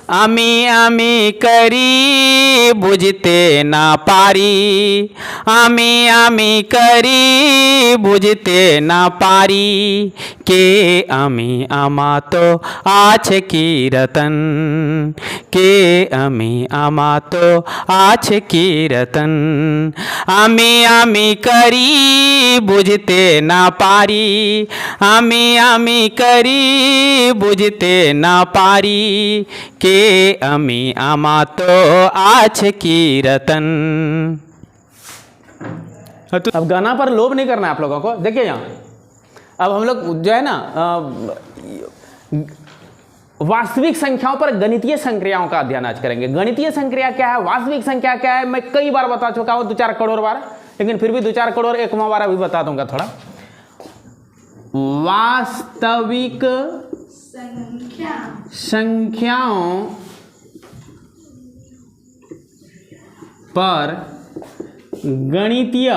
আমি আমি করি বুঝতে না পারি, আমি আমি করি বুঝতে না পারি, কে আমি আমা তো আছে কি রতন, কে আমি আমা তো আছে কি রতন। আমি আমি করি বুঝতে না পারি, আমি আমি করি বুঝতে না পারি, কে আমি আমা तो आज की रतन। अब गाना पर लोभ नहीं करना है आप लोगों को। देखिए यहाँ अब हम लोग जो है ना वास्तविक संख्याओं पर गणितीय संक्रियाओं का अध्ययन आज करेंगे। गणितीय संक्रिया क्या है, वास्तविक संख्या क्या है, मैं कई बार बता चुका हूं, 2-4 करोड़ बार, लेकिन फिर भी 2-4 करोड़ 1वां बार अभी बता दूंगा थोड़ा। वास्तविक संख्याओं पर गणितीय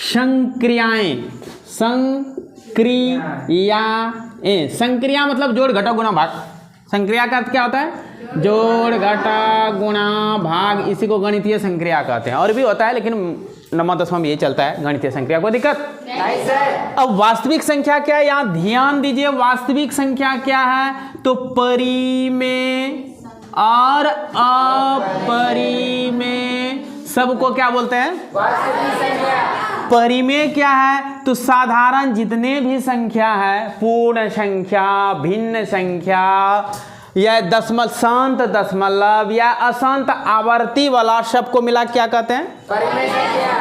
संक्रियाएं, संक्रिया मतलब जोड़ घटा गुणा भाग। संक्रिया का अर्थ क्या होता है, जोड़ घटा गुणा भाग, इसी को गणितीय संक्रिया कहते हैं। और भी होता है लेकिन 9वां-10वां में ये चलता है गणितीय संक्रिया। कोई दिक्कत नहीं सर। अब वास्तविक संख्या क्या है, यहाँ ध्यान दीजिए। वास्तविक संख्या क्या है, तो परिमेय और अपरिमेय सबको क्या बोलते हैं, वास्तविक संख्या। परिमेय क्या है, तो साधारण जितने भी संख्या है, पूर्ण संख्या, भिन्न संख्या, या दशमलव, शांत दशमलव या अशांत आवर्ती वाला, सबको मिला क्या कहते हैं, परिमेय संख्या।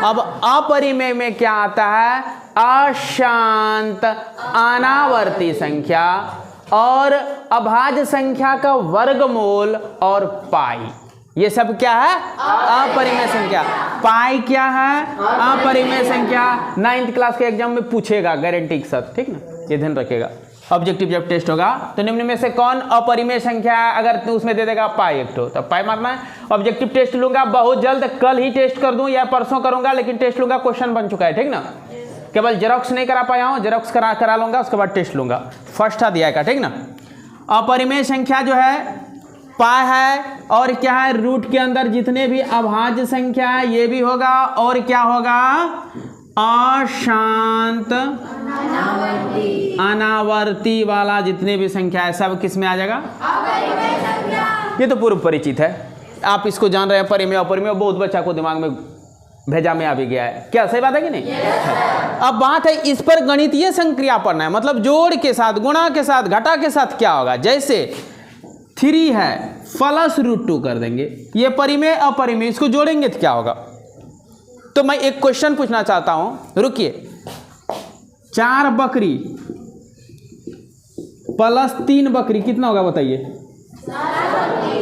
अब अपरिमेय में क्या आता है, अशांत अनावर्ती संख्या और अभाज्य संख्या का वर्गमूल और पाई, ये सब क्या है, अपरिमेय संख्या। पाई क्या है, अपरिमेय संख्या। 9th क्लास के एग्जाम में पूछेगा गारंटी के साथ, ठीक ना, ये ध्यान रखिएगा। ऑब्जेक्टिव जब टेस्ट होगा तो निम्न में से कौन अपरिमेय संख्या है, अगर तो उसमें दे देगा पाई एक तो पाई मारना है। ऑब्जेक्टिव टेस्ट लूंगा बहुत जल्द, कल ही टेस्ट कर दूं या परसों करूंगा, लेकिन टेस्ट लूंगा, क्वेश्चन बन चुका है, ठीक ना। केवल जेरोक्स नहीं करा पाया हूं, जेरोक्स करा लूंगा, उसके बाद टेस्ट लूंगा। फर्स्ट दिया है, ठीक ना। अपरिमेय संख्या जो है पाई है, और क्या है, रूट के अंदर जितने भी अभाज्य संख्या है ये भी होगा, और क्या होगा, अशांत अनावर्ती वाला जितने भी संख्या है सब किस में आ जाएगा, अपरिमेय संख्या। ये तो पूर्व परिचित है, आप इसको जान रहे हैं। परिमेय अपरिमेय बहुत बच्चा को दिमाग में भेजा में आ भी गया है, क्या सही बात है कि नहीं। अब बात है इस पर गणितीय संक्रिया पढ़ना है, मतलब जोड़ के साथ, गुणा के साथ, घटा के साथ क्या होगा। जैसे 3 है प्लस √2 कर देंगे, ये परिमेय अपरिमेय, इसको जोड़ेंगे तो क्या होगा। तो मैं एक क्वेश्चन पूछना चाहता हूं, रुकिए। 4 बकरी प्लस 3 बकरी कितना होगा बताइए,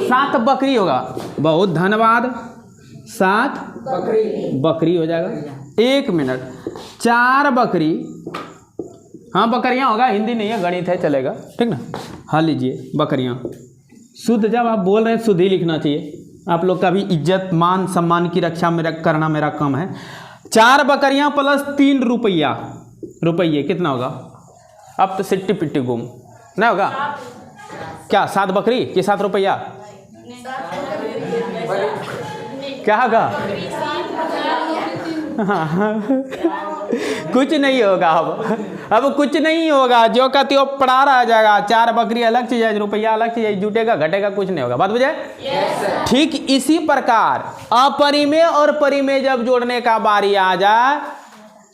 7 बकरी होगा। बहुत धन्यवाद, 7 बकरी हो जाएगा। 1 मिनट, 4 बकरी, हाँ बकरियां होगा, हिंदी नहीं है गणित है, चलेगा, ठीक ना। हाँ लीजिए बकरियां, शुद्ध जब आप बोल रहे हैं शुद्ध ही लिखना चाहिए, आप लोग का भी इज्जत मान सम्मान की रक्षा मेरा करना मेरा काम है। 4 बकरियां प्लस 3 रुपये कितना होगा। अब तो सिट्टी पिट्टी गुम नहीं होगा क्या, 7 बकरी कि 7 रुपया, क्या होगा। कुछ नहीं होगा, अब कुछ नहीं होगा, जो का त्यो पड़ा रह जाएगा। 4 बकरी अलग चीज है, रुपया अलग चीज है, जुटेगा घटेगा कुछ नहीं होगा, बात बुझे। ठीक इसी प्रकार अपरिमेय और परिमेय जब जोड़ने का बारी आ जाए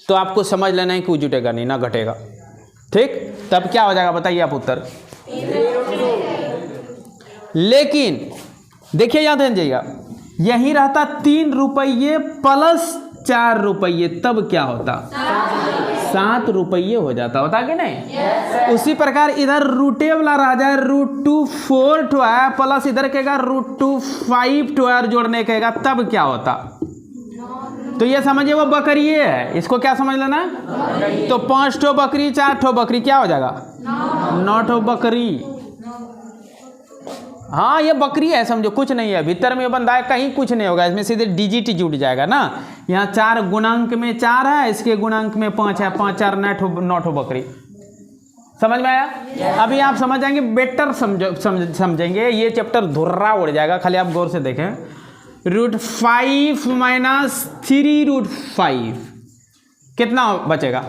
तो आपको समझ लेना है कि जुटेगा नहीं ना घटेगा, ठीक। तब क्या हो जाएगा बताइए आप उत्तर। लेकिन देखिए याद है जाइएगा, यही रहता 3 रुपये प्लस 4 रुपये, तब क्या होता, 7 रुपये हो जाता, होता कि नहीं। उसी प्रकार इधर रूटे वाला रह जाए, √2 4 है प्लस इधर कहेगा √2 5 है, जोड़ने कहेगा तब क्या होता। तो ये समझिए वो बकरी है, इसको क्या समझ लेना, तो 5 ठो बकरी 4 ठो बकरी क्या हो जाएगा, 9 ठो बकरी। हाँ ये बकरी है, समझो कुछ नहीं है, भीतर में बंधा है, कहीं कुछ नहीं होगा, इसमें सीधे डिजिट जुड़ जाएगा ना। यहाँ 4 गुणांक में 4 है, इसके गुणांक में 5 है, 5 4 9 ठो बकरी। समझ में आया? अभी आप समझ जाएंगे, बेटर समझेंगे, ये चैप्टर धुर्रा उड़ जाएगा, खाली आप गौर से देखें। √5 माइनस 3√5 कितना बचेगा?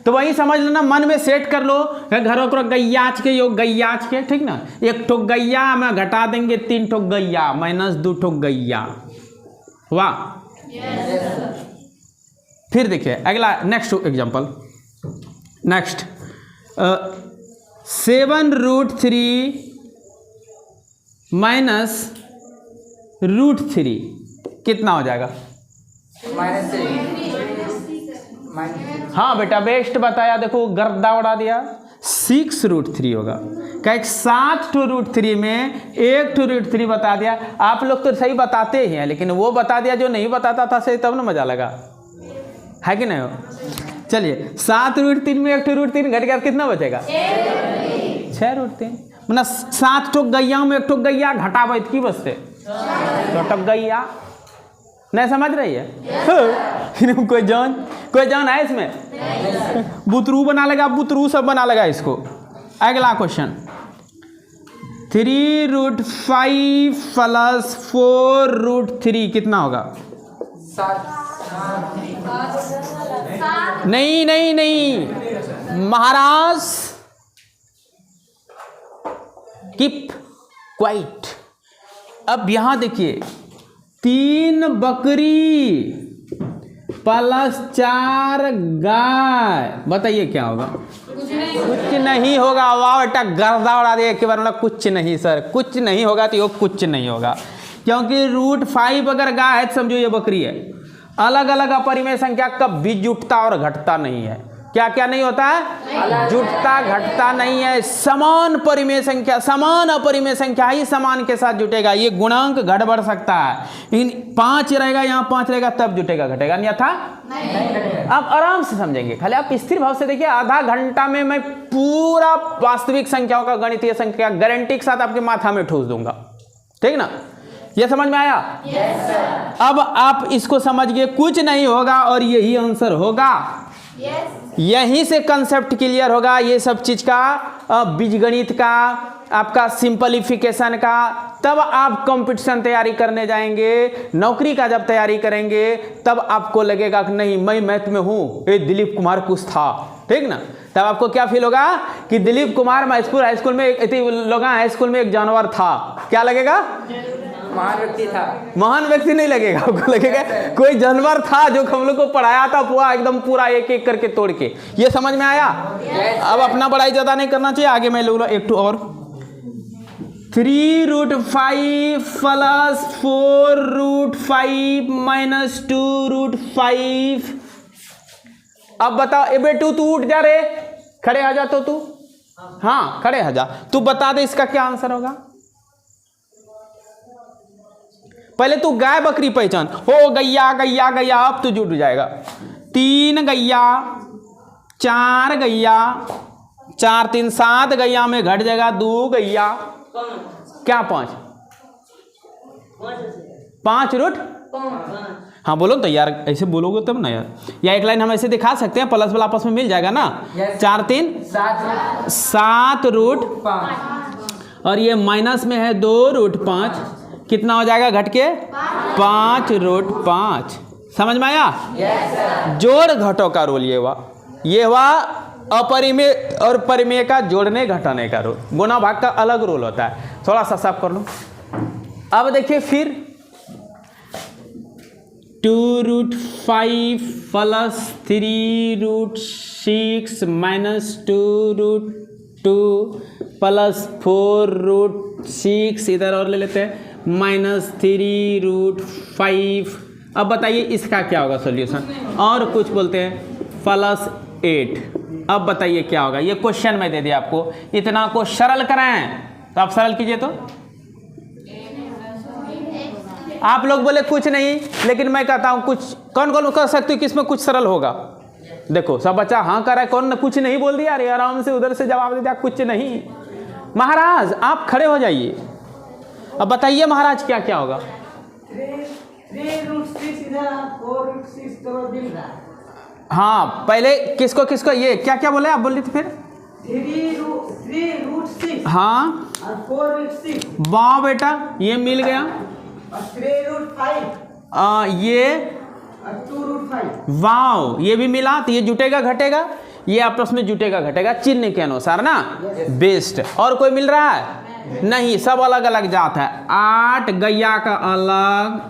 तो वही समझ लो ना, मन में सेट कर लो, घरों को गैयाच के योग गैयाच के, ठीक ना, 1 ठोक गैया में घटा देंगे 3 ठोक गैया माइनस 2 ठोक गैया, वाह। फिर देखिए अगला नेक्स्ट एग्जांपल, नेक्स्ट 7√3 माइनस √3 कितना हो जाएगा? हाँ बेटा बेस्ट बताया, देखो गर्दा उड़ा दिया। 6√3 होगा, क्या 7 √3 में 1 बता दिया। आप लोग तो सही बताते ही हैं, लेकिन वो बता दिया जो नहीं बताता था सही, तब ना मजा लगा, है कि नहीं हो? चलिए 7√3 में 1 घट गया, कितना बचेगा? 6√3। मतलब 7 ठोक गैया में 1 गैया घटावे की बसते 2 गैया, नहीं समझ रही है? कोई जान है इसमें? बुतरू बना लेगा, बुतरू सब बना लेगा इसको। अगला क्वेश्चन, 3√5 प्लस 4√3 कितना होगा? नहीं महाराज, कीप क्वाइट। अब यहां देखिए, 3 बकरी प्लस 4 गाय, बताइए क्या होगा? कुछ नहीं होगा। वाह बेटा गर्दा उड़ा दिया एक बार, मतलब कुछ नहीं सर, कुछ नहीं होगा तो ये कुछ नहीं होगा, क्योंकि √5 अगर गाय है तो समझो ये बकरी है। अलग अलग अपरिमेय संख्या कभी जुटता और घटता नहीं है। क्या क्या नहीं होता है? जुटता घटता नहीं है। समान परिमेय संख्या, समान अपरिमेय संख्या ही समान के साथ जुटेगा। ये गुणांक घट बढ़ सकता है, लेकिन 5 रहेगा, यहाँ 5 रहेगा, तब जुटेगा घटेगा, अन्यथा नहीं। आप आराम से समझेंगे, खाली आप स्थिर भाव से देखिए। आधा घंटा में मैं पूरा वास्तविक संख्याओं का गणितीय संख्या गारंटी के साथ आपके माथा में ठूस दूंगा, ठीक ना? ये समझ में आया? yes, sir। अब आप इसको समझ गए, कुछ नहीं होगा और यही आंसर होगा। yes। यहीं से कंसेप्ट क्लियर होगा ये सब चीज का, बीजगणित का, आपका सिंपलीफिकेशन का। तब आप कंपटीशन तैयारी करने जाएंगे, नौकरी का जब तैयारी करेंगे, तब आपको लगेगा कि नहीं मैं मैथ में हूँ, ये दिलीप कुमार कुछ था, ठीक ना? तब आपको क्या फील होगा कि दिलीप कुमार हाई स्कूल में लोग हाई स्कूल में एक जानवर था। क्या लगेगा? महान व्यक्ति था। महान व्यक्ति नहीं लगेगा, आपको लगेगा कोई जानवर था जो हम लोग को पढ़ाया था पूरा एकदम पूरा एक एक करके तोड़ के। ये समझ में आया? अब अपना पढ़ाई ज्यादा नहीं करना चाहिए, आगे मैं लूंगा एक तो और 3√5 प्लस 4√5 माइनस 2√5। अब बताओ ए बेटू, तू उठ जा रे, खड़े आ जा तो तू, हाँ खड़े आ जा, तू बता दे इसका क्या आंसर होगा। पहले तू गाय बकरी पहचान, हो गैया गैया गैया, अब तू जुट जाएगा। 3 गैया, 4 गैया, 4 3 7 गैया में घट जाएगा 2 गैया, क्या 5 रूट, हाँ बोलो तो यार, ऐसे बोलोगे तब ना यार। या एक लाइन हम ऐसे दिखा सकते हैं, प्लस वाला आपस में मिल जाएगा ना। 4 3 7√5 और ये माइनस में है 2√5, कितना हो जाएगा घट के? 5√5। समझ में आया? yes, जोड़ घटों का रोल ये हुआ अपरिमेय और परिमेय का जोड़ने घटाने का रोल। गुणा भाग का अलग रोल होता है। थोड़ा सा साफ कर लो। अब देखिए फिर 2√5 प्लस 3√6 माइनस 2√2 प्लस 4√6, इधर और ले लेते हैं, माइनस 3√5। अब बताइए इसका क्या होगा सॉल्यूशन, और कुछ बोलते हैं प्लस 8। अब बताइए क्या होगा। ये क्वेश्चन में दे दिया आपको, इतना को सरल कराएं तो आप सरल कीजिए। तो आप लोग बोले कुछ नहीं, लेकिन मैं कहता हूं कुछ। कौन कौन कर सकते हो कि इसमें कुछ सरल होगा? देखो सब बच्चा हाँ कर रहा है, कौन कुछ नहीं बोल दिया? अरे आराम से उधर से जवाब दे दिया कुछ नहीं। महाराज आप खड़े हो जाइए, अब बताइए महाराज क्या क्या होगा। 3√6 इधर, 4√6 तो मिल रहा है। हाँ पहले किसको किसको, ये क्या क्या बोले आप बोल रहे थे फिर? 3√6 हाँ 4√6 वाह बेटा ये मिल गया। 3√5 ये 2√5 वाव ये भी मिला, तो ये जुटेगा घटेगा, ये आपस में जुटेगा घटेगा चिन्ह के अनुसार ना। बेस्ट। और कोई मिल रहा है? नहीं, सब अलग अलग जात है। 8 गैया का अलग,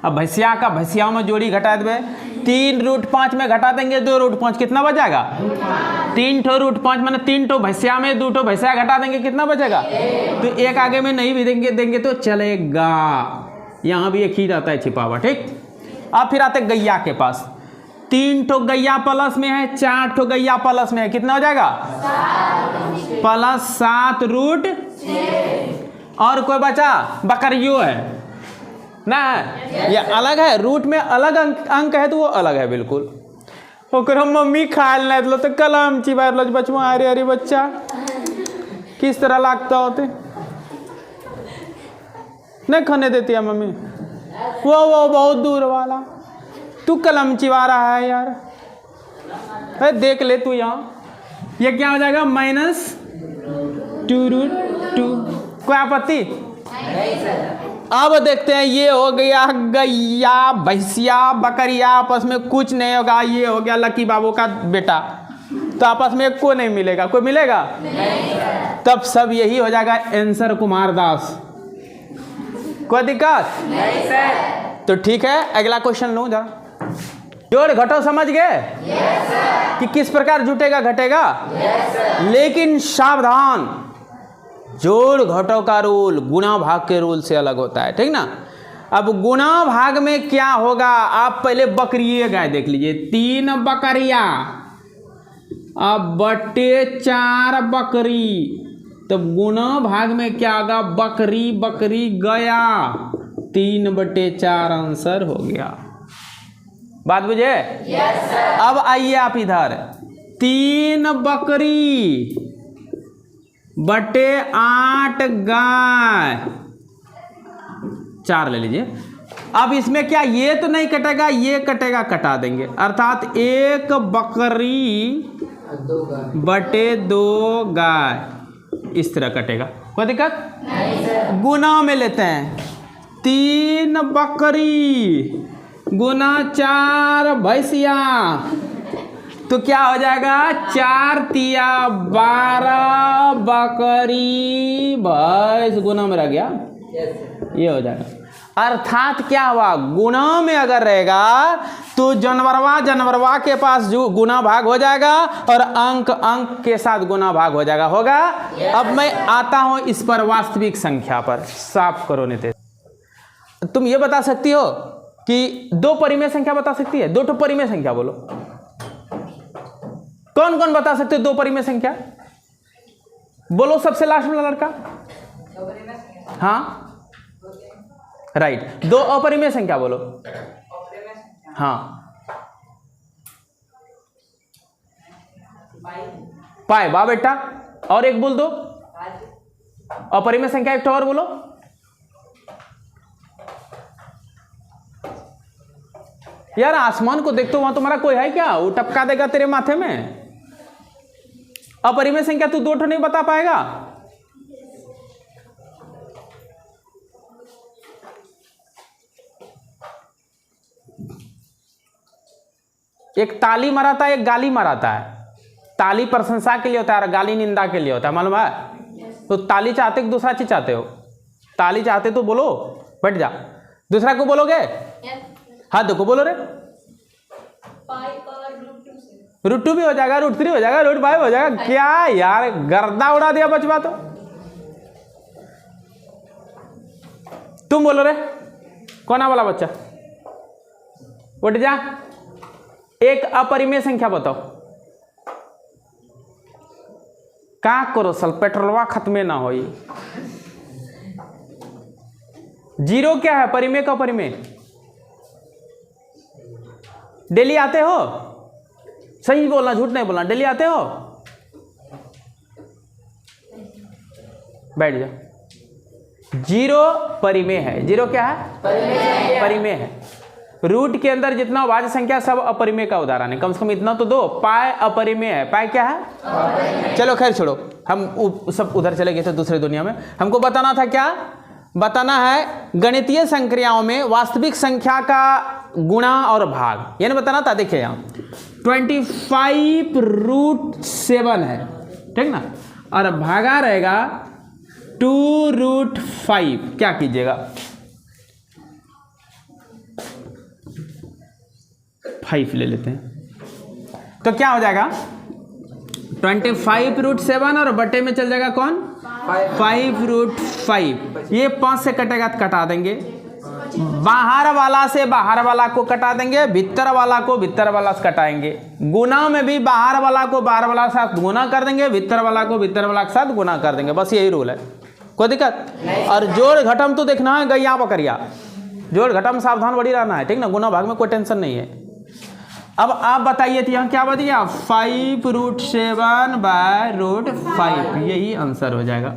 अब भैंसिया का भैंसिया में जोड़ी घटा देंगे। 3√5 में घटा देंगे 2√5, कितना बचेगा? 3 ठो √5 मैंने 3 ठो भैंसिया में 2 ठो भैंसिया घटा देंगे, कितना बचेगा? तो एक आगे में नहीं भी देंगे तो चलेगा। यहाँ भी एक ही रहता है छिपा हुआ, ठीक। अब फिर आते गैया के पास। 3 ठो गैया प्लस में है, 4 ठो गैया प्लस में है, कितना हो जाएगा? +7√6। और कोई बचा? बकरियों है ना, ये अलग है, रूट में अलग अंक है तो वो अलग है बिल्कुल। ओकरा मम्मी खाए ना तो कलम चिबार लो बचवा, अरे अरे बच्चा किस तरह लागता होते, नहीं खाने देती है मम्मी। वो बहुत दूर वाला, तू कलम चिबा रहा है यार, अरे देख ले तू यहाँ। ये क्या हो जाएगा? -2√2। कोई आपत्ति? अब देखते हैं, ये हो गया गैया भैंसिया बकरिया, आपस में कुछ नहीं होगा। ये हो गया लकी बाबू का बेटा, तो आपस में एक को नहीं मिलेगा, कोई मिलेगा? नहीं। तब सब यही हो जाएगा आंसर कुमार दास। कोई दिक्कत? नहीं सर। तो ठीक है, अगला क्वेश्चन लूं जरा। जोड़ घटो समझ गए? Yes sir. कि किस प्रकार जुटेगा घटेगा? Yes sir. लेकिन सावधान, जोड़ घटों का रूल गुणा भाग के रूल से अलग होता है, ठीक ना। अब गुणा भाग में क्या होगा? आप पहले बकरिए गाय देख लीजिए। 3 बकरिया अब बटे 4 बकरी, तब गुणा भाग में क्या होगा? बकरी बकरी गया, 3/4 आंसर हो गया। बात बुझे? Yes sir. अब आइए आप इधर, 3 बकरी बटे 8 गाय, 4 ले लीजिए। अब इसमें क्या, ये तो नहीं कटेगा, ये कटेगा, कटा देंगे, अर्थात 1 बकरी बटे 2 गाय, इस तरह कटेगा। कोई दिक्कत? नहीं सर। गुना में लेते हैं, 3 बकरी गुना 4 भैंसिया, तो क्या हो जाएगा? 4 तिया 12 बकरी भैंस गुना में रह गया, ये हो जाएगा। अर्थात क्या हुआ? गुना में अगर रहेगा तो जानवरवा के पास जो गुना भाग हो जाएगा और अंक के साथ गुना भाग हो जाएगा, होगा। अब मैं आता हूं इस पर वास्तविक संख्या पर, साफ करो नहीं। तुम ये बता सकती हो कि 2 परिमेय संख्या बता सकती है? 2 ठो परिमेय संख्या बोलो, कौन कौन बता सकते हो 2 परिमेय संख्या? बोलो सबसे लास्ट वाला लड़का। हाँ राइट। 2 अपरिमेय संख्या बोलो। हाँ पाए बा बेटा, और एक बोल दो अपरिमेय संख्या, एक और बोलो। यार आसमान को देखते हो, वहां तुम्हारा कोई है क्या? वो टपका देगा तेरे माथे में। अपरिमेय संख्या तू 2 ठो नहीं बता पाएगा? एक ताली मराता है, एक गाली मराता है। ताली प्रशंसा के लिए होता है और गाली निंदा के लिए होता है, मालूम है? तो ताली चाहते कि दूसरा चीज चाहते हो? ताली चाहते तो बोलो, बैठ जा। दूसरा को बोलोगे? हाँ देखो बोलो रे। √2 भी हो जाएगा, √3 हो जाएगा, √5 हो जाएगा। क्या यार गर्दा उड़ा दिया बचवा। तो तुम बोलो रे, कौन वाला बच्चा? उठ जा, एक अपरिमेय संख्या बताओ। का करो सल, पेट्रोलवा खत्मे ना हो। 0 क्या है? परिमेय का परिमेय। डेली आते हो? सही बोलना, झूठ नहीं बोलना। डेली आते हो? बैठ जाओ। 0 परिमेय है। 0 क्या है? परिमेय है। रूट के अंदर जितना वाज्य संख्या सब अपरिमेय का उदाहरण है, कम से कम इतना तो दो। पाई अपरिमेय है, पाई क्या है? चलो खैर छोड़ो, हम सब उधर चले गए थे दूसरे दुनिया में। हमको बताना था क्या? बताना है गणितीय संक्रियाओं में वास्तविक संख्या का गुणा और भाग, ये नहीं बताना था। देखिए यहाँ 25√7 है, ठीक ना, और भागा रहेगा 2√5। क्या कीजिएगा? 5 ले लेते हैं, तो क्या हो जाएगा? 25√7 और बटे में चल जाएगा कौन? 5√5। ये 5 से कटेगा तो कटा देंगे, बाहर वाला से बाहर वाला को कटा देंगे, भीतर वाला को भीतर वाला से कटाएंगे। गुना में भी बाहर वाला को बाहर वाला के साथ गुना कर देंगे, भीतर वाला को भीतर वाला के साथ गुना कर देंगे। बस यही रूल है, कोई दिक्कत? और जोड़ घटम तो देखना है, गैया बकरिया, जोड़ घटम सावधान बड़ी रहना है, ठीक ना। गुना भाग में कोई टेंशन नहीं है। अब आप बताइए तो यहाँ क्या बच गया? 5√7/√5, यही आंसर हो जाएगा।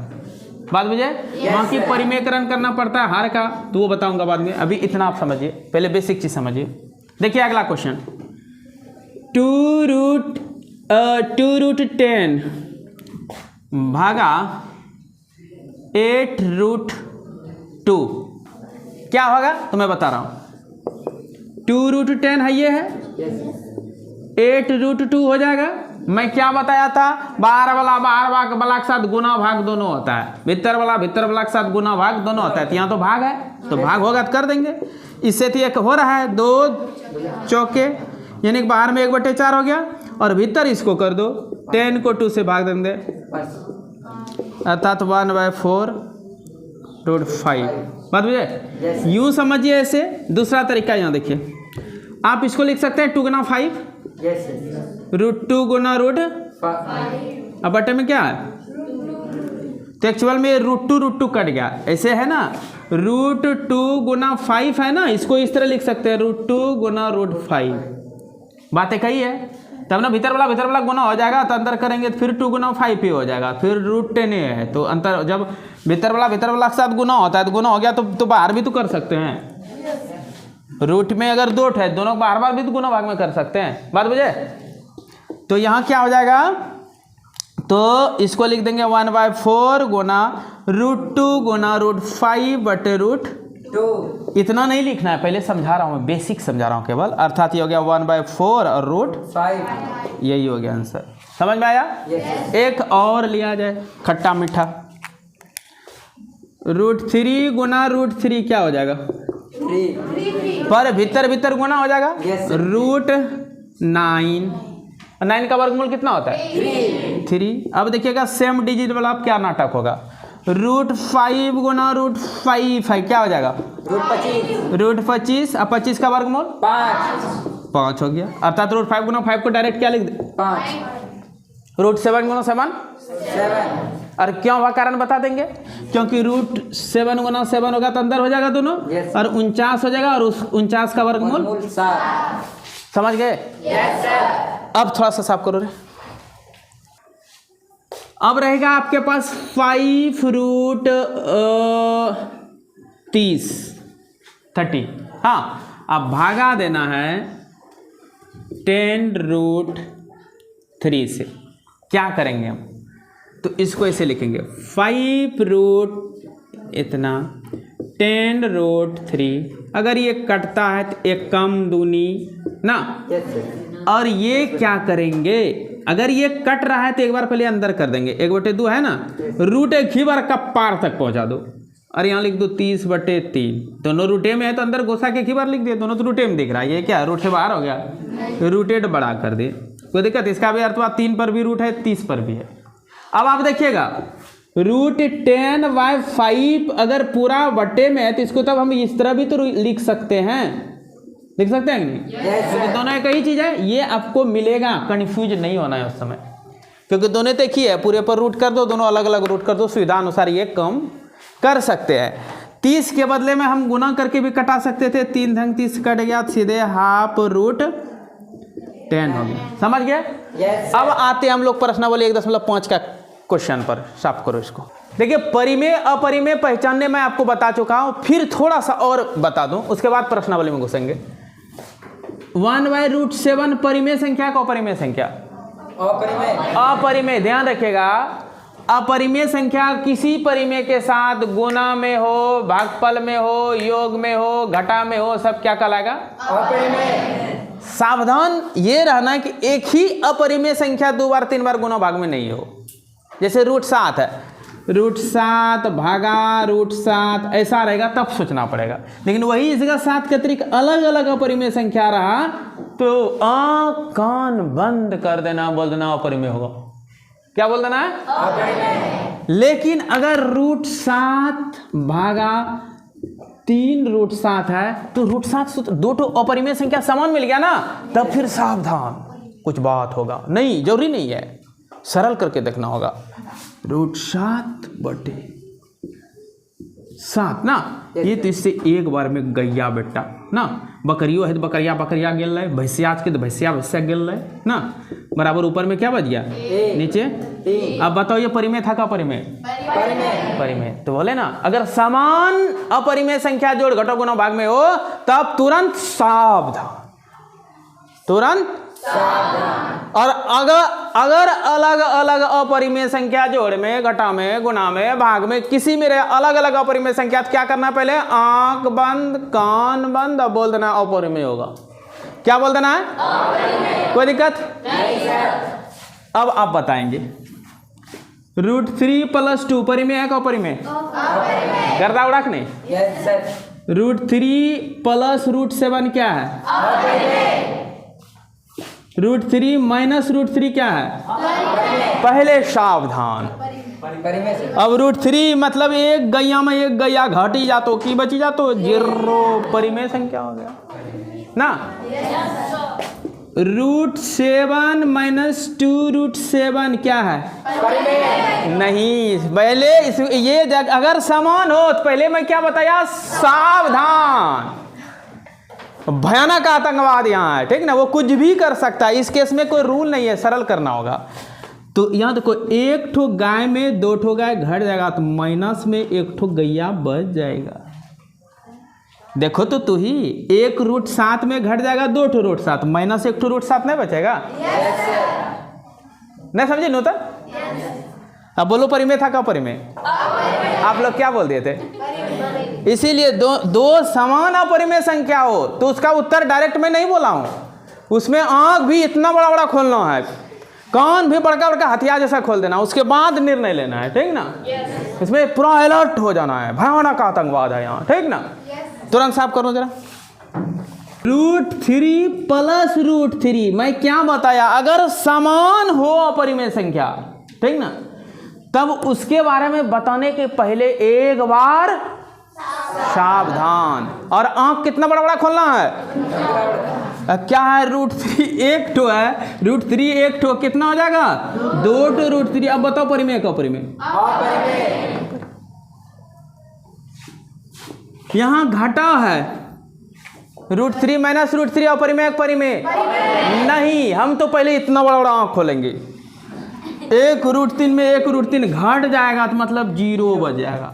बात बुझे? वहाँ की परिमेयकरण करना पड़ता है हर का, तो वो बताऊंगा बाद में। अभी इतना आप समझिए, पहले बेसिक चीज समझिए। देखिए अगला क्वेश्चन, 2√10 भागा 8√2 क्या होगा? तो मैं बता रहा हूँ। 2√10 है, ये है, 8√2 हो जाएगा। मैं क्या बताया था? बाहर वाला के साथ गुना भाग दोनों होता है, भीतर वाला के साथ गुना भाग दोनों होता है। तो यहाँ तो भाग है, तो भाग होगा तो कर देंगे। इससे तो एक हो रहा है 2 चौके, यानी कि बाहर में 1/4 हो गया, और भीतर इसको कर दो, 10 को 2 से भाग देंगे, अर्थात 1/4√5। बात बुझे? यूँ समझिए ऐसे। दूसरा तरीका यहाँ देखिए, आप इसको लिख सकते हैं 2 गुना 5, √2 गुना √5। अब बटे में क्या है? तो एक्चुअल में √2 कट गया, ऐसे है ना। √2 गुना 5 है ना, इसको इस तरह लिख सकते हैं, √2 गुना √5। बातें कही है तब ना। भीतर वाला गुना हो जाएगा तो अंतर करेंगे तो फिर 2 गुना 5 ही हो जाएगा, फिर √10 है। तो अंतर जब भीतर वाला के साथ गुना होता है तो गुना हो गया, तो बाहर भी तो कर सकते हैं। रूट में अगर 2 है, दोनों बार भी तो गुना भाग में कर सकते हैं। बात बुझे? तो यहाँ क्या हो जाएगा? तो इसको लिख देंगे 1/4 गुना √2 गुना √5 बटे √2। इतना नहीं लिखना है, पहले समझा रहा हूँ मैं, बेसिक समझा रहा हूँ केवल। अर्थात ये हो गया 1/4 और √5, यही हो गया आंसर। समझ में आया? एक और लिया जाए खट्टा मीठा, √3 गुना √3 क्या हो जाएगा? पर भीतर गुना हो जाएगा, √9। 9 का वर्गमूल कितना होता है? 3। अब देखिएगा सेम डिजिट वाला अब क्या नाटक होगा? √5 गुना √5 है, क्या हो जाएगा? √25। अब 25 का वर्गमूल 5 हो गया, अर्थात √5 गुना 5 को डायरेक्ट क्या लिख दे? 5। √7 गुना 7। और क्यों हुआ कारण बता देंगे, क्योंकि √7 गुना 7 होगा तो अंदर हो जाएगा दोनों, और 49 हो जाएगा, और उस 49 का वर्गमूल 7। समझ गए? अब थोड़ा सा साफ करो रे। अब रहेगा आपके पास 5√30। हाँ, अब भागा देना है 10√3 से। क्या करेंगे हम? तो इसको ऐसे लिखेंगे 5√10√3। अगर ये कटता है तो एक कम दूनी ना, और ये क्या करेंगे? अगर ये कट रहा है तो एक बार पहले अंदर कर देंगे, 1/2 है ना, √1 ही बार का पार तक पहुंचा दो, और यहाँ लिख दो 30/3। दोनों रूटे में है तो अंदर घुसा के बार लिख दिए, दोनों तो रूटे में दिख रहा है। ये क्या रूट से बाहर हो गया, रूटेड बड़ा कर दे, कोई दिक्कत? इसका भी अर्थ 3 पर भी रूट है, 30 पर भी है। अब आप देखिएगा √10/5 अगर पूरा बट्टे में है तो इसको तब हम इस तरह भी तो लिख सकते हैं, लिख सकते हैं नहीं? क्योंकि दोनों एक ही चीज़ है, ये आपको मिलेगा, कंफ्यूज नहीं होना है उस समय, क्योंकि दोनों तो एक ही है। पूरे पर रूट कर दो, दोनों अलग अलग रूट कर दो, सुविधा अनुसार ये कम कर सकते हैं। 30 के बदले में हम गुना करके भी कटा सकते थे, 3 × 30 कट गया, सीधे ½ √10 हो गया। समझ गए? अब आते हम लोग प्रश्नावली 1.5 का क्वेश्चन पर। साफ करो इसको। देखिए, परिमेय अपरिमेय पहचानने में आपको बता चुका हूं, फिर थोड़ा सा और बता दूं, उसके बाद प्रश्नावली में घुसेंगे। 1/√7 परिमेय संख्या का अपरिमेय संख्या? अपरिमेय। ध्यान रखिएगा, अपरिमेय संख्या किसी परिमेय के साथ गुणा में हो, भागफल में हो, योग में हो, घटा में हो, सब क्या कहलाएगा? अपरिमेय। सावधान ये रहना कि एक ही अपरिमेय संख्या 2 बार 3 बार गुणा भाग में नहीं हो। जैसे √7 है, √7 भागा √7 ऐसा रहेगा तब सोचना पड़ेगा। लेकिन वही इस जगह 7 के अतिरिक्त अलग अलग अपरिमेय संख्या रहा तो आँख कान बंद कर देना, बोल देना अपरिमेय होगा। क्या बोल देना है? अपरिमेय। लेकिन अगर √7 भागा 3√7 है तो √7 दो तो अपरिमेय संख्या समान मिल गया ना, तब फिर सावधान, कुछ बात होगा। नहीं, जरूरी नहीं है, सरल करके देखना होगा। √7/7 ना, ये तो इससे एक बार में गैया बेटा ना, बकरियों है तो बकरिया बकरिया गेल रहे, भैंसिया के तो भैंसिया भैंसिया गेल रहे ना, बराबर ऊपर में क्या बच गया? नीचे। अब बताओ ये परिमेय था का अपरिमेय? परिमेय। तो बोले ना, अगर समान अपरिमेय संख्या जोड़ घटो गुणा भाग में हो तब तुरंत सावधान, तुरंत सावधान। और अगर अलग अलग अपरिमेय संख्या जोड़ में, घटा में, गुणा में, भाग में किसी में रहे अलग अलग अपरिमेय संख्या, तो क्या करना? पहले आंख बंद कान बंद, अब बोल देना अपरिमेय होगा। क्या बोल देना है? अपरिमेय। कोई दिक्कत नहीं सर। अब आप बताएंगे √3+2 परिमेय है का अपरिमेय? गर्दा उड़ा के नहीं? Yes sir. √3 + √7 क्या है? अपरिमेय। √3 - √3 क्या है? पहले सावधान। अब √3 मतलब एक गैया में एक गैया घटी जातो की बची जातो, 0 परिमेय संख्या हो गया ना। √7 - 2√7 क्या है? नहीं, पहले ये अगर समान हो तो पहले मैं क्या बताया? सावधान। भयानक आतंकवाद यहाँ है, ठीक ना, वो कुछ भी कर सकता है। इस केस में कोई रूल नहीं है, सरल करना होगा। तो यहाँ देखो, एक ठो गाय में 2 ठो गाय घट जाएगा तो माइनस में 1 ठो गैया बच जाएगा। देखो तो तू ही, एक √7 में घट जाएगा 2 ठो √7, माइनस 1 ठो √7 नहीं बचेगा? नहीं समझे नूतन? अब बोलो परिमेय था का अपरिमेय? आप लोग क्या बोल दिए थे? इसीलिए दो समान अपरिमेय संख्या हो तो उसका उत्तर डायरेक्ट में नहीं बोला हूं, उसमें आंख भी इतना बड़ा बड़ा खोलना है, कान भी बड़का बड़का हथियार जैसा खोल देना, उसके बाद निर्णय लेना है, ठीक ना। इसमें पूरा अलर्ट हो जाना है, भयानक आतंकवाद है यहाँ, ठीक ना। तुरंत साफ करो जरा। √3 + √3 मैं क्या बताया? अगर समान हो अपरिमेय संख्या, ठीक ना, तब उसके बारे में बताने के पहले एक बार सावधान। और आंख कितना बड़ा बड़ा खोलना है? क्या है? √3 एक ठो है, √3 एक ठो कितना हो जाएगा? 2 ठो √3। अब बताओ परिमेय का अपरिमेय? यहाँ घटा है √3 - √3 अपरिमेय परिमेय नहीं। हम तो पहले इतना बड़ा बड़ा आंख खोलेंगे, एक √3 में एक √3 घट जाएगा तो मतलब 0 बच जाएगा।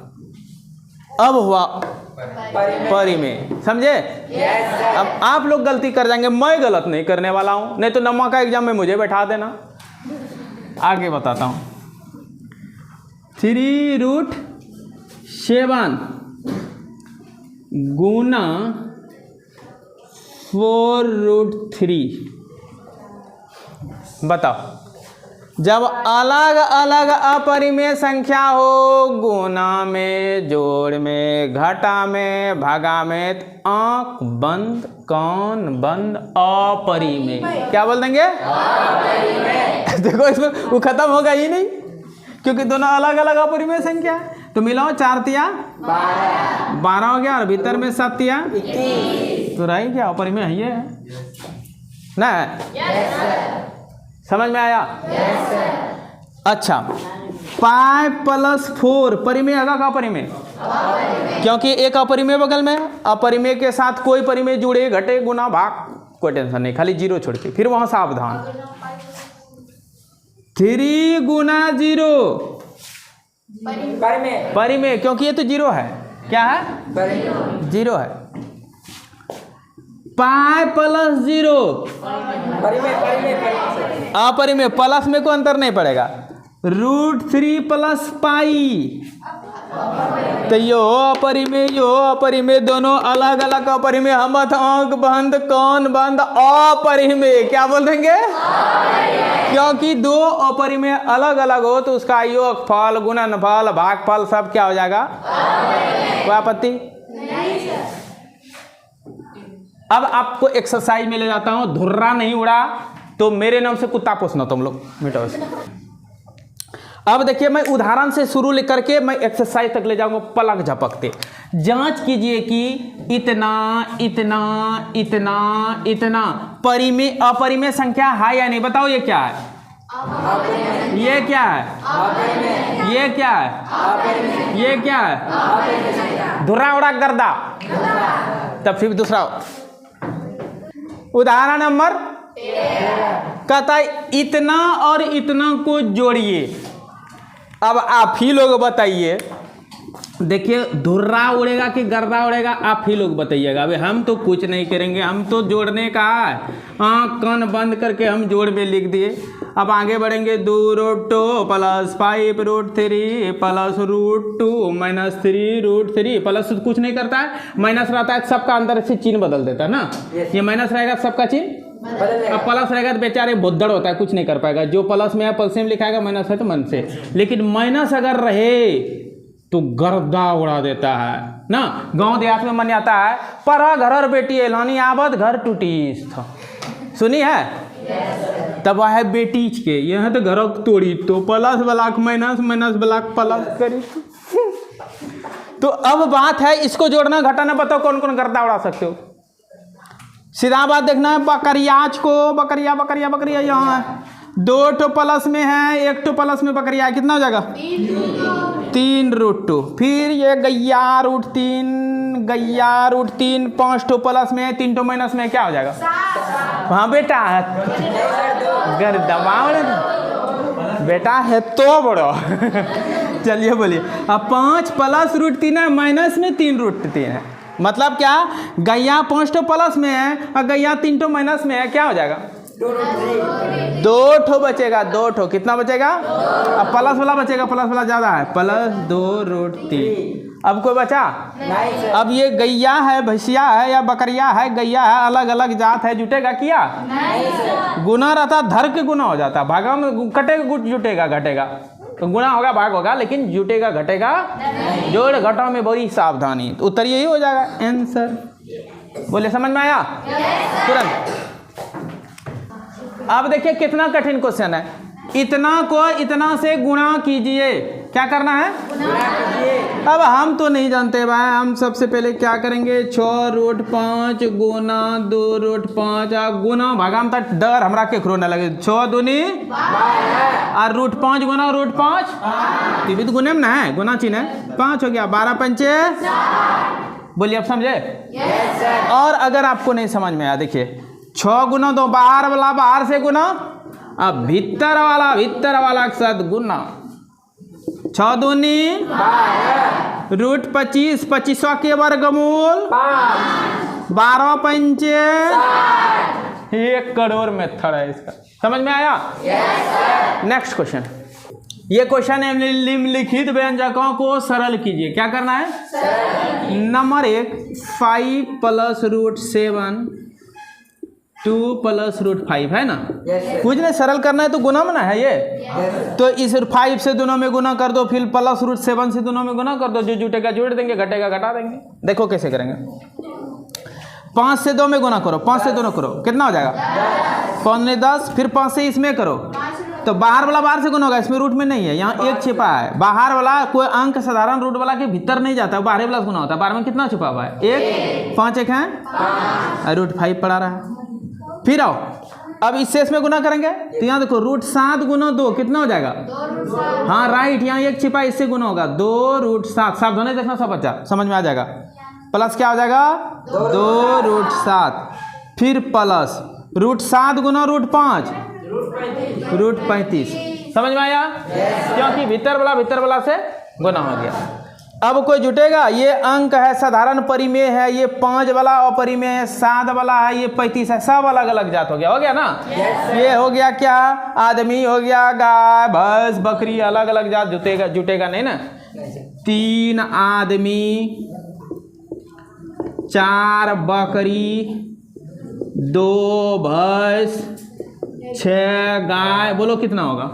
अब हुआ परिमेय, समझे? अब आप लोग गलती कर जाएंगे, मैं गलत नहीं करने वाला हूं, नहीं तो नमा का एग्जाम में मुझे बैठा देना। आगे बताता हूं। 3√7 गुना 4√3, बताओ, जब अलग अलग अपरिमेय संख्या हो, गुना में, जोड़ में, घटा में, भागा में, तो आंख बंद कान बंद, अपरिमेय। क्या बोल देंगे? अपरिमेय। देखो इसमें वो खत्म होगा ही नहीं, क्योंकि दोनों अलग अलग अपरिमेय संख्या है। तो मिलाओ, 4 तिया 12 हो गया, और भीतर में 7 तिया 21, तो रही क्या? अपरिमेय है ये ना। समझ में आया? अच्छा, 5 + 4 परिमेय है का अपरिमेय? क्योंकि एक अपरिमेय बगल में, अपरिमेय के साथ कोई परिमेय जुड़े, घटे, गुना, भाग, कोई टेंशन नहीं, खाली 0 छोड़ के, फिर वहां सावधान। 3 गुना 0 परिमेय, क्योंकि ये तो 0 है। क्या है? 0 है। पाई प्लस 0, अपरिमेय प्लस में कोई अंतर नहीं पड़ेगा। √3 प्लस पाई, तो यो अपरिमेय दोनों अलग अलग अपरिमेय। हम आंख बंद कौन बंद, अपरिमेय क्या बोल देंगे? क्योंकि दो अपरिमेय अलग अलग हो तो उसका योगफल, गुणनफल, भागफल सब क्या हो जाएगा? कोई आपत्ति? अब आपको एक्सरसाइज में ले जाता हूं, धुर्रा नहीं उड़ा तो मेरे नाम से कुत्ता पोसना तुम लोग, मिटाओ इसे। अब देखिए मैं उदाहरण से शुरू लेकर के मैं एक्सरसाइज तक ले जाऊंगा पलक झपकते। जांच कीजिए कि इतना इतना इतना इतना परिमेय अपरिमेय संख्या है या नहीं? बताओ ये क्या है? ये क्या है? ये क्या है? ये क्या है? धुर्रा उड़ा गर्दा। तब फिर दूसरा उदाहरण नंबर, कहता है इतना और इतना को जोड़िए। अब आप ही लोग बताइए, देखिए धुर्रा उड़ेगा कि गर्दा उड़ेगा, आप ही लोग बताइएगा। अभी हम तो कुछ नहीं करेंगे, हम तो जोड़ने का है, आँख कान बंद करके हम जोड़ में लिख दिए। अब आगे बढ़ेंगे, 2√2 प्लस 5√3 प्लस √2 माइनस 3√3 प्लस कुछ नहीं करता है, माइनस रहता है सबका अंदर से चिन्ह बदल देता है ना। ये माइनस रहेगा सबका चिन्ह, अब प्लस रहेगा तो बेचारे भुद्दड़ होता है, कुछ नहीं कर पाएगा। जो प्लस में है प्लस में लिखाएगा, माइनस है तो मन से। लेकिन माइनस अगर रहे तो गर्दा उड़ा देता है ना। गांव देहात में मन आता है, परा घर बेटी एलानी आवत घर टूटी था, सुनी है? तब है बेटीच के यह तो घर तोड़ी तो plus block minus minus block plus करी। तो अब बात है इसको जोड़ना घटाना, बताओ कौन कौन गर्दा उड़ा सकते हो? सीधा बात देखना है, बकरियाज को बकरिया बकरिया बकरिया यहाँ है, 2 ठो प्लस में है, 1 ठो प्लस में बकरिया है, कितना हो जाएगा? 3√2। फिर ये गैया √3 गैया √3, 5 ठो प्लस में है, 3 ठो माइनस में, क्या हो जाएगा? हाँ बेटा गर्दा बेटा है तो बड़ो। चलिए बोलिए, अब 5 प्लस √3 है, माइनस में 3√3 है, मतलब क्या? गैया 5 ठो प्लस में है और गैया 3 ठो माइनस में है, क्या हो जाएगा? 2 ठो बचेगा, 2 ठो, कितना बचेगा? अब प्लस वाला बचेगा, प्लस वाला ज्यादा है, प्लस 2√3। अब कोई बचा? अब ये गैया है, भैंसिया है या बकरिया है, गैया है, अलग अलग जात है, जुटेगा क्या? गुना रहता धर के गुना हो जाता, भागा में कटेगा जुटेगा घटेगा, तो गुना होगा भाग होगा, लेकिन जुटेगा घटेगा जोड़ घटाओ में बड़ी सावधानी। तो उत्तर यही हो जाएगा आंसर। बोले समझ में आया? तुरंत। अब देखिए कितना कठिन क्वेश्चन है। इतना को इतना से गुणा कीजिए, क्या करना है? अब हम तो नहीं जानते भाई, हम सबसे पहले क्या करेंगे? 6√5 गुना 2√5 गुना भागाम तक डर हमरा केकरो न लगे। 6 दूनी और √5 गुना √5 तो गुने में ना है, गुना चिन्ह है, 5 हो गया, 12 पंचे। बोलिए अब समझे? और अगर आपको नहीं समझ में आया, देखिए 6 गुना 2 बाहर वाला बाहर से गुना, अब भीतर वाला के साथ गुना। 6 दूनी √25 25 के वर्गमूल 12 पंचे 1 करोड़ मेथड है इसका। समझ में आया? Next question. ये क्वेश्चन है, निम्नलिखित व्यंजकों को सरल कीजिए। क्या करना है? नंबर 1 5 प्लस √7 2 प्लस √5 है ना। कुछ नहीं, सरल करना है तो गुना में ना है ये। तो इस 5 से दोनों में गुना कर दो, फिर प्लस √7 से दोनों में गुना कर दो, जो जुटेगा जोड़ देंगे, घटेगा घटा देंगे। देखो कैसे करेंगे। 5 से 2 में गुना करो, 5 से 2 करो, कितना हो जाएगा? 5 10, फिर 5 से इसमें करो, तो बाहर वाला बाहर से गुना होगा, इसमें रूट में नहीं है, यहाँ 1 छिपा है। बाहर वाला कोई अंक साधारण रूट वाला के भीतर नहीं जाता, बाहर वाला गुना होता है। बाहर में कितना छुपा हुआ है? 1 5 1 है, √5 पड़ा रहा है। फिर आओ, अब इससे इसमें गुना करेंगे तो यहाँ देखो √7 गुना 2 कितना हो जाएगा? हाँ राइट, यहाँ 1 छिपा, इससे गुना होगा 2√7। सावधानी देखना सब बच्चा, समझ में आ जाएगा। प्लस क्या हो जाएगा? 2√7, फिर प्लस √7 गुना √5 √35। समझ में आया? क्योंकि भीतर वाला से गुना हो गया। अब कोई जुटेगा? ये अंक है, साधारण परिमेय है, ये 5 वाला अपरिमेय है, 7 वाला है, ये 35 है, सब अलग अलग जात हो गया ना? ये हो गया क्या? आदमी हो गया, गाय भैंस बकरी, अलग अलग जात जुटेगा नहीं ना? 3 आदमी, 4 बकरी, 2 भैंस, 6 गाय, बोलो कितना होगा?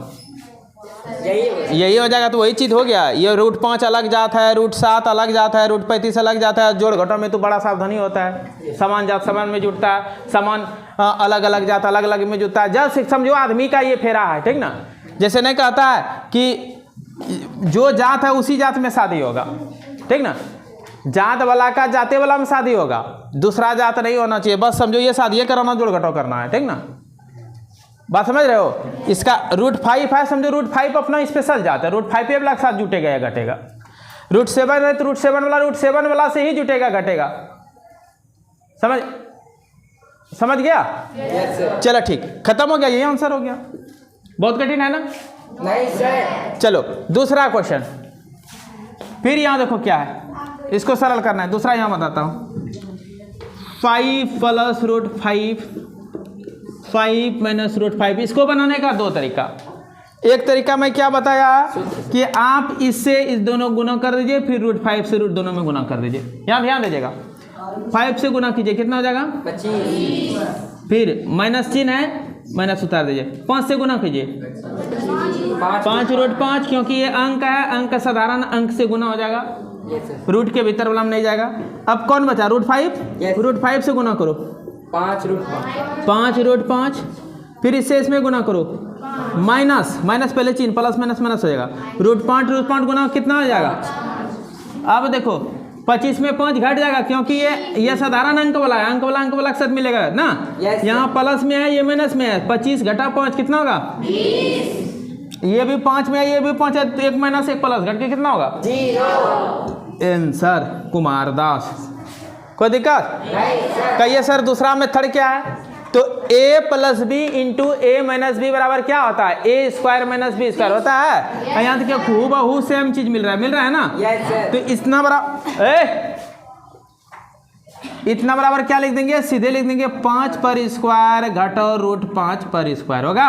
यही हो जाएगा। तो वही चीज हो गया। ये √5 अलग जात है, √7 अलग जात है, √35 अलग जाता है। जोड़ घटाव में तो बड़ा सावधानी होता है। समान जात समान में जुटता है, समान अलग अलग जात अलग अलग में जुटता है। जब समझो आदमी का ये फेरा है, ठीक ना? जैसे नहीं कहता है कि जो जात है उसी जात में शादी होगा, ठीक ना? जात वाला का जाते वाला में शादी होगा, दूसरा जात नहीं होना चाहिए। बस समझो ये शादी ये कराना, जोड़ घटाव करना है, ठीक ना? बात समझ रहे हो? इसका √5 है, समझो √5 अपना स्पेशल जात है, √5 वाला के साथ जुटेगा या घटेगा। √7 है तो √7 वाला से ही जुटेगा घटेगा। समझ गया? चलो ठीक, खत्म हो गया, यही आंसर हो गया। बहुत कठिन है ना? नहीं सर। चलो दूसरा क्वेश्चन, फिर यहां देखो क्या है, इसको सरल करना है। दूसरा यहां बताता हूं, 5 + √5 5 - √5। इसको बनाने का 2 तरीका। एक तरीका मैं क्या बताया कि आप इससे इस दोनों गुना कर दीजिए, फिर √5 से रूट दोनों में गुना कर दीजिए। यहाँ ध्यान दीजिएगा, 5 से गुना कीजिए, कितना हो जाएगा? 25। फिर माइनस चिन्ह है, माइनस उतार दीजिए। 5 से गुना कीजिए, 5 √5, क्योंकि ये अंक है, अंक साधारण अंक से गुना हो जाएगा, रूट के भीतर वाला में नहीं जाएगा। अब कौन बचा? √5। √5 से गुना करो, 5 √5। 5 √5, फिर इससे इसमें गुना करो, माइनस पहले चिन्ह, प्लस माइनस हो जाएगा। √5 गुना कितना हो जाएगा? अब देखो 25 में 5 घट जाएगा, क्योंकि ये साधारण अंक वाला है, अंक वाला के साथ मिलेगा ना। यहाँ प्लस में है, ये माइनस में है। 25 घटा 5 कितना होगा? 20। ये भी 5 में है, ये भी 5 है, तो 1 माइनस 1 प्लस घट के कितना होगा? 0। आंसर कुमार दास। कोई दिक्कत? कहिए सर दूसरा मेथड क्या है? तो a + b × a - b बराबर क्या होता है? a² - b² होता है। यहाँ तो क्या खूबहू सेम चीज मिल रहा है ना? तो इतना बराबर क्या लिख देंगे? सीधे लिख देंगे 5 पर स्क्वायर घटो √5 पर स्क्वायर होगा।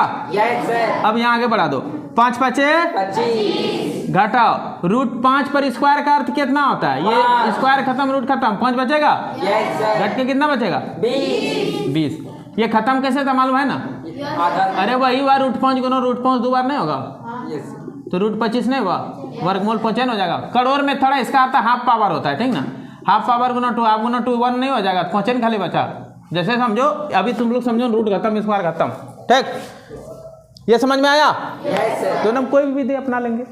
अब यहाँ आगे बढ़ा दो, 5 × 5 = 25 घटाओ √5 पर स्क्वायर का अर्थ कितना होता है? ये स्क्वायर खत्म, रूट खत्म, 5 बचेगा, घट के कितना बचेगा? 20। ये खत्म कैसे था मालूम है ना? अरे वही बार √5 गुना √5 2 बार नहीं होगा, तो √25 नहीं हुआ, वर्गमूल 55 हो जाएगा। करोड़ में थोड़ा इसका अर्थ हाफ पावर होता है, ठीक ना? हाफ पावर गुना 2, हाफ गुना 2 1 नहीं हो जाएगा, 55 खाली बचा। जैसे समझो अभी तुम लोग समझो, रूट खत्म स्क्वायर खत्म, ठीक? ये समझ में आया? तो हम कोई भी विधि अपना लेंगे।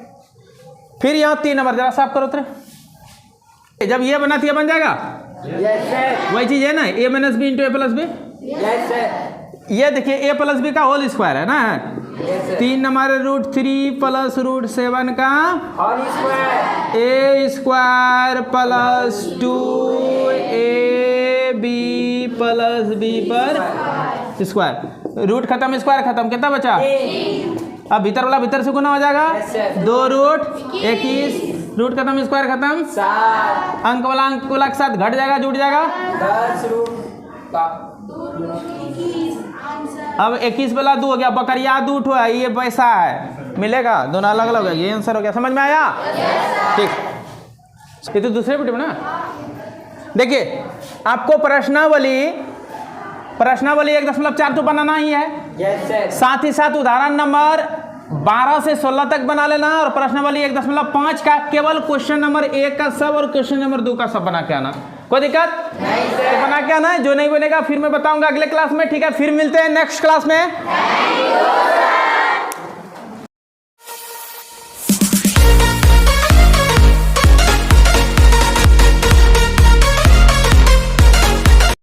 फिर यहाँ 3 नंबर जरा साफ करो उतरे। जब ये बना तो ये बन जाएगा, वही चीज है ना, a - b × a + b। ये देखिए a + b का होल स्क्वायर है ना। 3 नंबर √3 + √7 का whole square, a² + 2ab + b पर स्क्वायर, रूट खत्म स्क्वायर खत्म, कितना बचा? अब भीतर वाला भीतर से गुना हो जाएगा, 2 √ 21, रूट खत्म स्क्वायर खत्म, 7 अंक वाला के साथ घट जाएगा, जुट जाएगा 10 अब 21 वाला 2 हो गया, बकरिया 2 ठो है, ये पैसा है, मिलेगा, दोनों अलग अलग है। ये आंसर हो गया, समझ में आया? ठीक, ये तो दूसरे वीडियो में ना। देखिए आपको प्रश्नावली 1.4 तो बनाना ही है, साथ ही साथ उदाहरण नंबर 12 से 16 तक बना लेना, और प्रश्नावली 1.5 का केवल क्वेश्चन नंबर 1 का सब और क्वेश्चन नंबर 2 का सब बना के आना। कोई दिक्कत नहीं? तो बना के आना है, जो नहीं बनेगा फिर मैं बताऊंगा अगले क्लास में, ठीक है? फिर मिलते हैं नेक्स्ट क्लास में।